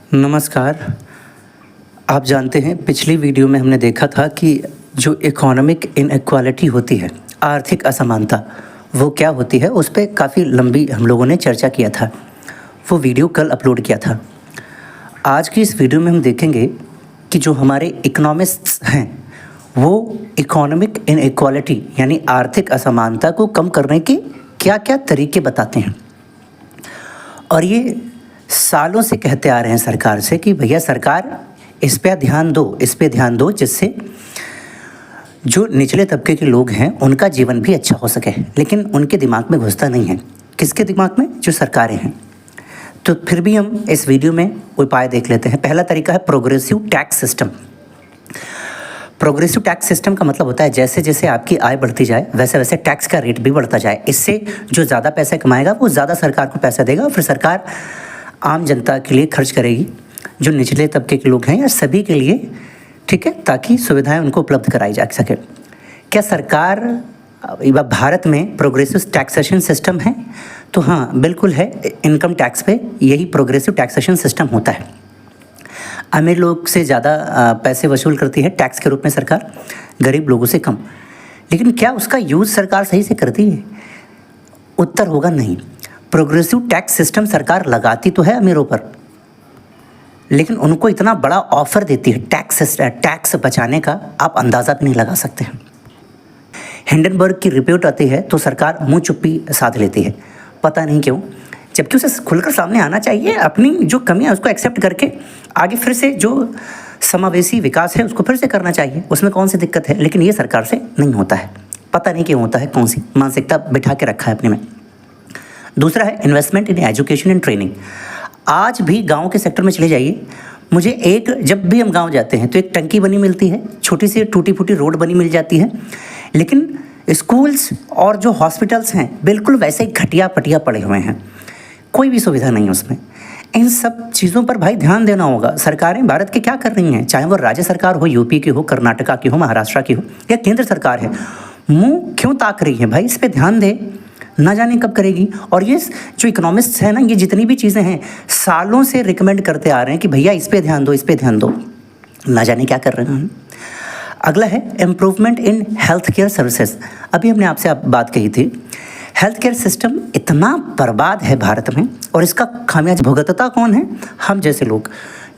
नमस्कार। आप जानते हैं पिछली वीडियो में हमने देखा था कि जो इकोनॉमिक इनइक्वालिटी होती है, आर्थिक असमानता, वो क्या होती है, उस पे काफ़ी लंबी हम लोगों ने चर्चा किया था। वो वीडियो कल अपलोड किया था। आज की इस वीडियो में हम देखेंगे कि जो हमारे इकोनॉमिस्ट्स हैं वो इकोनॉमिक इनइक्वालिटी यानी आर्थिक असमानता को कम करने के क्या-क्या तरीके बताते हैं। और ये सालों से कहते आ रहे हैं सरकार से कि भैया सरकार इस पे ध्यान दो, जिससे जो निचले तबके के लोग हैं उनका जीवन भी अच्छा हो सके। लेकिन उनके दिमाग में घुसता नहीं है। किसके दिमाग में? जो सरकारें हैं। तो फिर भी हम इस वीडियो में उपाय देख लेते हैं। पहला तरीका है progressive tax system. Progressive tax system का मतलब होता है जैसे जैसे आपकी आय बढ़ती जाए वैसे वैसे टैक्स का रेट भी बढ़ता जाए। इससे जो ज़्यादा पैसे कमाएगा वो ज़्यादा सरकार को पैसा देगा और फिर सरकार आम जनता के लिए खर्च करेगी, जो निचले तबके के लोग हैं या सभी के लिए, ठीक है, ताकि सुविधाएं उनको उपलब्ध कराई जा सके। क्या सरकार भारत में प्रोग्रेसिव टैक्सेशन सिस्टम है? तो हाँ, बिल्कुल है। इनकम टैक्स पे यही प्रोग्रेसिव टैक्सेशन सिस्टम होता है। अमीर लोग से ज़्यादा पैसे वसूल करती है टैक्स के रूप में सरकार, गरीब लोगों से कम। लेकिन क्या उसका यूज़ सरकार सही से करती है? उत्तर होगा नहीं। प्रोग्रेसिव टैक्स सिस्टम सरकार लगाती तो है अमीरों पर, लेकिन उनको इतना बड़ा ऑफर देती है टैक्स बचाने का, आप अंदाज़ा भी नहीं लगा सकते। हिंडनबर्ग की रिपोर्ट आती है तो सरकार मुंह चुप्पी साध लेती है, पता नहीं क्यों, जबकि उसे खुलकर सामने आना चाहिए, अपनी जो कमियां उसको एक्सेप्ट करके आगे फिर से जो समावेशी विकास है उसको फिर से करना चाहिए। उसमें कौन सी दिक्कत है? लेकिन ये सरकार से नहीं होता है, पता नहीं क्यों होता है, कौन सी मानसिकता बिठा के रखा है अपने में। दूसरा है investment in education and training. आज भी गांव के सेक्टर में चले जाइए, मुझे जब भी हम गांव जाते हैं तो एक टंकी बनी मिलती है, छोटी सी टूटी फूटी रोड बनी मिल जाती है, लेकिन स्कूल्स और जो हॉस्पिटल्स हैं बिल्कुल वैसे ही घटिया पटिया पड़े हुए हैं, कोई भी सुविधा नहीं है उसमें। इन सब चीज़ों पर भाई ध्यान देना होगा। सरकारें भारत की क्या कर रही हैं, चाहे वो राज्य सरकार हो, यूपी की हो, कर्नाटका की हो, महाराष्ट्र की हो या केंद्र सरकार है, मुँह क्यों ताक रही है भाई? इस पर ध्यान दे, ना जाने कब करेगी। और ये जो इकोनॉमिस्ट्स हैं ना, ये जितनी भी चीज़ें हैं सालों से रिकमेंड करते आ रहे हैं कि भैया इस पे ध्यान दो, इस पे ध्यान दो, ना जाने क्या कर रहे हैं। अगला है improvement in health care services. अभी हमने आपसे बात कही थी, हेल्थ केयर सिस्टम इतना बर्बाद है भारत में, और इसका खामियाजा भुगतता कौन है? हम जैसे लोग।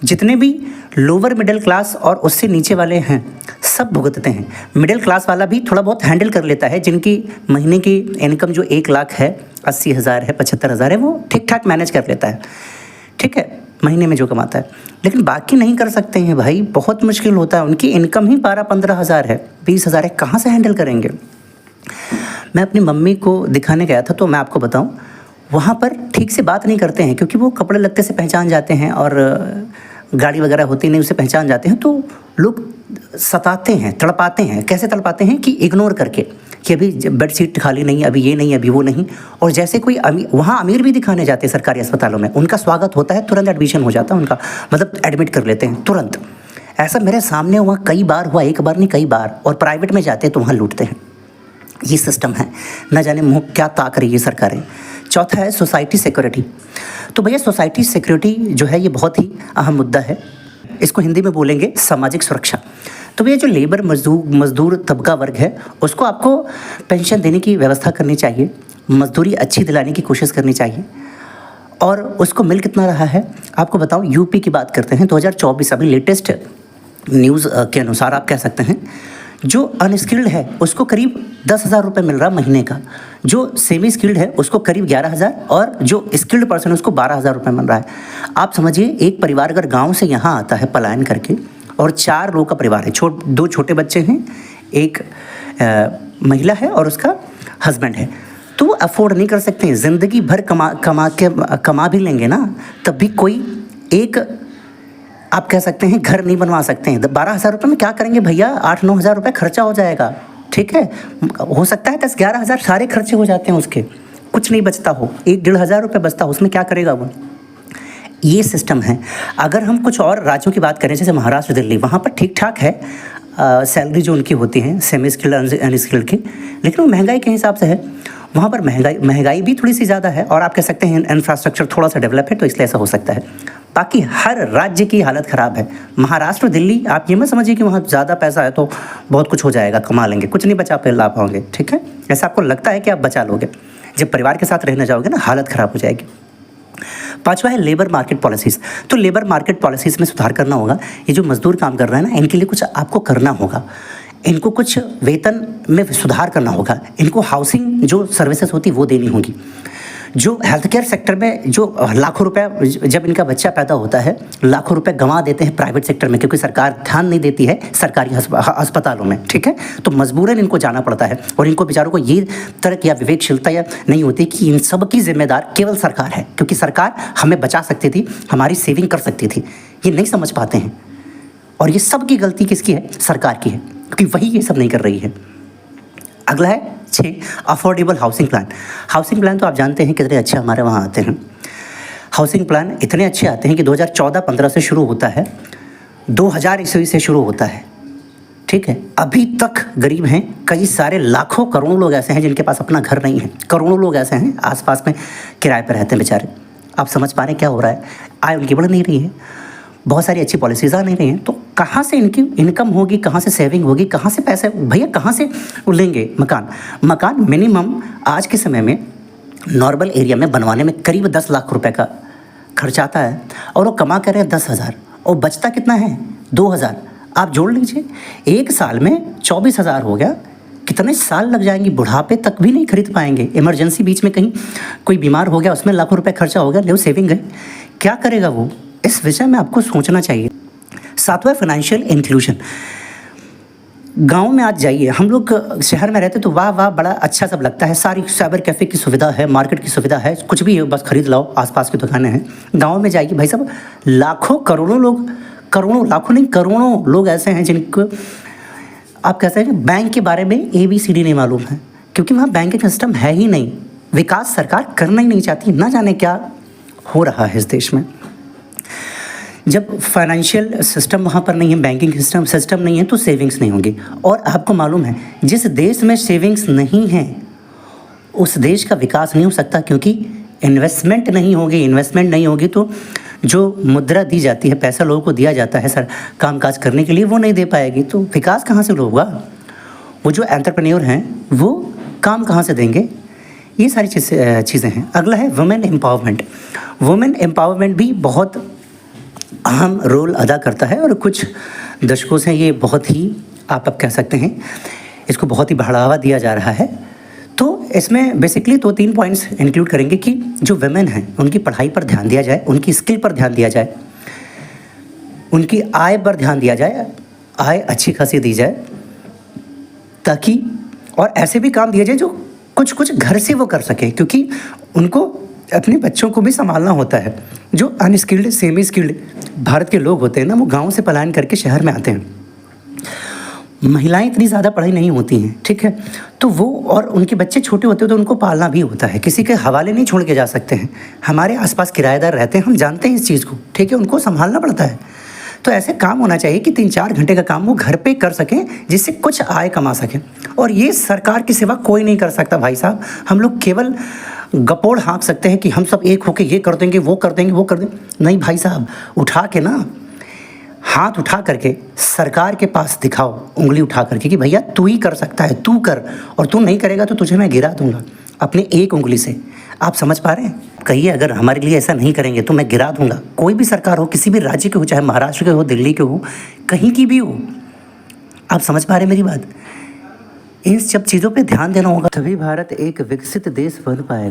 जितने भी लोअर मिडिल क्लास और उससे नीचे वाले हैं सब भुगतते हैं। मिडिल क्लास वाला भी थोड़ा बहुत हैंडल कर लेता है, जिनकी महीने की इनकम जो 1 लाख है, 80,000 है, 75,000 है, वो ठीक ठाक मैनेज कर लेता है, ठीक है, महीने में जो कमाता है। लेकिन बाकी नहीं कर सकते हैं भाई, बहुत मुश्किल होता है। उनकी इनकम ही 12-15,000 है, 20,000 है, कहाँ से हैंडल करेंगे? मैं अपनी मम्मी को दिखाने गया था तो मैं आपको बताऊँ, वहाँ पर ठीक से बात नहीं करते हैं, क्योंकि वो कपड़े लत्ते से पहचान जाते हैं और गाड़ी वगैरह होती नहीं, उसे पहचान जाते हैं, तो लोग सताते हैं, तड़पाते हैं। कैसे तड़पाते हैं कि इग्नोर करके, कि अभी बेड सीट खाली नहीं, अभी ये नहीं, अभी वो नहीं। और जैसे कोई वहाँ अमीर भी दिखाने जाते हैं सरकारी अस्पतालों में, उनका स्वागत होता है, तुरंत एडमिशन हो जाता है उनका, मतलब एडमिट कर लेते हैं तुरंत। ऐसा मेरे सामने हुआ, कई बार हुआ, एक बार नहीं कई बार। और प्राइवेट में जाते हैं तो वहाँ लूटते हैं। ये सिस्टम है, न जाने मुँह क्या ताक रही है सरकारें। चौथा है सोसाइटी सिक्योरिटी। तो भैया सोसाइटी सिक्योरिटी जो है ये बहुत ही अहम मुद्दा है। इसको हिंदी में बोलेंगे सामाजिक सुरक्षा। तो भैया जो लेबर मजदूर तबका वर्ग है उसको आपको पेंशन देने की व्यवस्था करनी चाहिए, मजदूरी अच्छी दिलाने की कोशिश करनी चाहिए। और उसको मिल कितना रहा है आपको बताऊं, यूपी की बात करते हैं 2024 अभी लेटेस्ट न्यूज़ के अनुसार आप कह सकते हैं, जो अनस्किल्ड है उसको करीब 10,000 रुपये मिल रहा महीने का, जो सेमी स्किल्ड है उसको करीब 11,000, और जो स्किल्ड पर्सन है उसको 12,000 रुपये मिल रहा है। आप समझिए, एक परिवार अगर गांव से यहाँ आता है पलायन करके, और 4 लोगों का परिवार है, 2 छोटे बच्चे हैं, एक महिला है और उसका हस्बैंड है, तो वो अफोर्ड नहीं कर सकते हैं। ज़िंदगी भर कमा भी लेंगे ना, तब भी कोई एक, आप कह सकते हैं, घर नहीं बनवा सकते हैं। 12,000 रुपये में क्या करेंगे भैया? 8-9 हज़ार रुपये खर्चा हो जाएगा, ठीक है। हो सकता है 10-11 हज़ार सारे खर्चे हो जाते हैं उसके, कुछ नहीं बचता हो, 1-1.5 हज़ार रुपये बचता हो, उसमें क्या करेगा वो? ये सिस्टम है। अगर हम कुछ और राज्यों की बात करें, जैसे महाराष्ट्र, दिल्ली, वहाँ पर ठीक ठाक है सैलरी जो उनकी होती है, सेमी स्किल्ड अनस्किल्ड की, लेकिन वो महंगाई के हिसाब से है। वहाँ पर महंगाई भी थोड़ी सी ज़्यादा है, और आप कह सकते हैं इंफ्रास्ट्रक्चर थोड़ा सा डेवलप है, तो इसलिए ऐसा हो सकता है। बाकी हर राज्य की हालत ख़राब है। महाराष्ट्र, दिल्ली, आप ये मत समझिए कि वहाँ ज़्यादा पैसा है तो बहुत कुछ हो जाएगा, कमा लेंगे, कुछ नहीं बचा ला पाओगे, ठीक है। ऐसा आपको लगता है कि आप बचा लोगे, जब परिवार के साथ रहने जाओगे ना हालत ख़राब हो जाएगी। पांचवा है लेबर मार्केट पॉलिसीज़। तो लेबर मार्केट पॉलिसीज़ में सुधार करना होगा। ये जो मजदूर काम कर रहे हैं ना, इनके लिए कुछ आपको करना होगा। इनको कुछ वेतन में सुधार करना होगा। इनको हाउसिंग जो सर्विसेज होती वो देनी होगी। जो हेल्थ केयर सेक्टर में जो लाखों रुपए, जब इनका बच्चा पैदा होता है लाखों रुपए गंवा देते हैं प्राइवेट सेक्टर में, क्योंकि सरकार ध्यान नहीं देती है सरकारी अस्पतालों में, ठीक है। तो मजबूरन इनको जाना पड़ता है और इनको बेचारों को ये तर्क या विवेकशीलता या नहीं होती कि इन सब की जिम्मेदार केवल सरकार है, क्योंकि सरकार हमें बचा सकती थी, हमारी सेविंग कर सकती थी। ये नहीं समझ पाते हैं और ये सब की गलती किसकी है? सरकार की है, क्योंकि वही ये सब नहीं कर रही है। अगला है 6 affordable housing plan. Housing plan तो आप जानते हैं कितने अच्छे हमारे वहाँ आते हैं। हाउसिंग प्लान इतने अच्छे आते हैं कि 2014-15 से शुरू होता है, 2000 ईस्वी से शुरू होता है, ठीक है। अभी तक गरीब हैं कई सारे, लाखों करोड़ों लोग ऐसे हैं जिनके पास अपना घर नहीं है। करोड़ों लोग ऐसे हैं आसपास में किराए पर रहते हैं बेचारे। आप समझ पा रहे हैं क्या हो रहा है? आय उनकी बढ़ नहीं रही है, बहुत सारी अच्छी पॉलिसीज़ आ नहीं रही हैं, तो कहाँ से इनकी इनकम होगी, कहाँ से सेविंग होगी, कहाँ से पैसे भैया कहाँ से लेंगे मकान मिनिमम आज के समय में नॉर्मल एरिया में बनवाने में करीब 10 लाख रुपए का खर्च आता है और वो कमा कर रहे हैं 10,000 और बचता कितना है? 2,000। आप जोड़ लीजिए, एक साल में 24,000 हो गया। कितने साल लग जाएंगे? बुढ़ापे तक भी नहीं खरीद पाएंगे। इमरजेंसी बीच में कहीं कोई बीमार हो गया, उसमें लाखों रुपए खर्चा हो गया, ले वो सेविंग है, क्या करेगा वो? इस विषय में आपको सोचना चाहिए। 7वां फाइनेंशियल इंक्लूजन। गांव में आज जाइए, हम लोग शहर में रहते तो वाह वाह बड़ा अच्छा सब लगता है, सारी साइबर कैफ़े की सुविधा है, मार्केट की सुविधा है, कुछ भी है बस खरीद लाओ, आसपास की दुकानें हैं। गांव में जाइए भाई साहब, लाखों करोड़ों लोग, करोड़ों लाखों नहीं करोड़ों लोग ऐसे हैं जिनको आप कहते हैं बैंक के बारे में ABCD नहीं मालूम है, क्योंकि वहाँ बैंकिंग सिस्टम है ही नहीं। विकास सरकार करना ही नहीं चाहती, ना जाने क्या हो रहा है इस देश में। जब फाइनेंशियल सिस्टम वहाँ पर नहीं है, बैंकिंग सिस्टम नहीं है, तो सेविंग्स नहीं होगी। और आपको मालूम है जिस देश में सेविंग्स नहीं है उस देश का विकास नहीं हो सकता, क्योंकि इन्वेस्टमेंट नहीं होगी तो जो मुद्रा दी जाती है, पैसा लोगों को दिया जाता है सर कामकाज करने के लिए, वो नहीं दे पाएगी तो विकास कहाँ से होगा? वो जो एंटरप्रेन्योर हैं वो काम कहाँ से देंगे? ये सारी चीज़ें हैं। अगला है वुमेन एम्पावरमेंट। वुमेन एम्पावरमेंट भी बहुत अहम रोल अदा करता है और कुछ दशकों से ये बहुत ही आप कह सकते हैं इसको बहुत ही बढ़ावा दिया जा रहा है। तो इसमें बेसिकली 2-3 पॉइंट्स इंक्लूड करेंगे कि जो वुमेन हैं उनकी पढ़ाई पर ध्यान दिया जाए, उनकी स्किल पर ध्यान दिया जाए, उनकी आय पर ध्यान दिया जाए, आय अच्छी खासी दी जाए, ताकि और ऐसे भी काम दिए जाए जो कुछ घर से वो कर सकें, क्योंकि उनको अपने बच्चों को भी संभालना होता है। जो अनस्किल्ड सेमी स्किल्ड भारत के लोग होते हैं ना, वो गांव से पलायन करके शहर में आते हैं। महिलाएं इतनी ज़्यादा पढ़ाई नहीं होती हैं, ठीक है, तो वो और उनके बच्चे छोटे होते हैं तो उनको पालना भी होता है, किसी के हवाले नहीं छोड़ के जा सकते हैं। हमारे आसपास किराएदार रहते हैं, हम जानते हैं इस चीज़ को, ठीक है, उनको संभालना पड़ता है। तो ऐसे काम होना चाहिए कि 3-4 घंटे का काम वो घर पे कर सकें, जिससे कुछ आय कमा सकें। और ये सरकार की सेवा कोई नहीं कर सकता भाई साहब। हम लोग केवल गपोड़ हाँक सकते हैं कि हम सब एक होके ये कर देंगे, वो कर देंगे। नहीं भाई साहब, उठा के ना हाथ उठा करके सरकार के पास दिखाओ, उंगली उठा करके कि भैया तू ही कर सकता है, तू कर, और तू नहीं करेगा तो तुझे मैं गिरा दूंगा अपने एक उंगली से। आप समझ पा रहे हैं? कहिए अगर हमारे लिए ऐसा नहीं करेंगे तो मैं गिरा दूंगा। कोई भी सरकार हो, किसी भी राज्य के हो, चाहे महाराष्ट्र के हो, दिल्ली के हो, कहीं की भी हो। आप समझ पा रहे हैं मेरी बात? इन सब चीज़ों पे ध्यान देना होगा, तभी भारत एक विकसित देश बन पाएगा।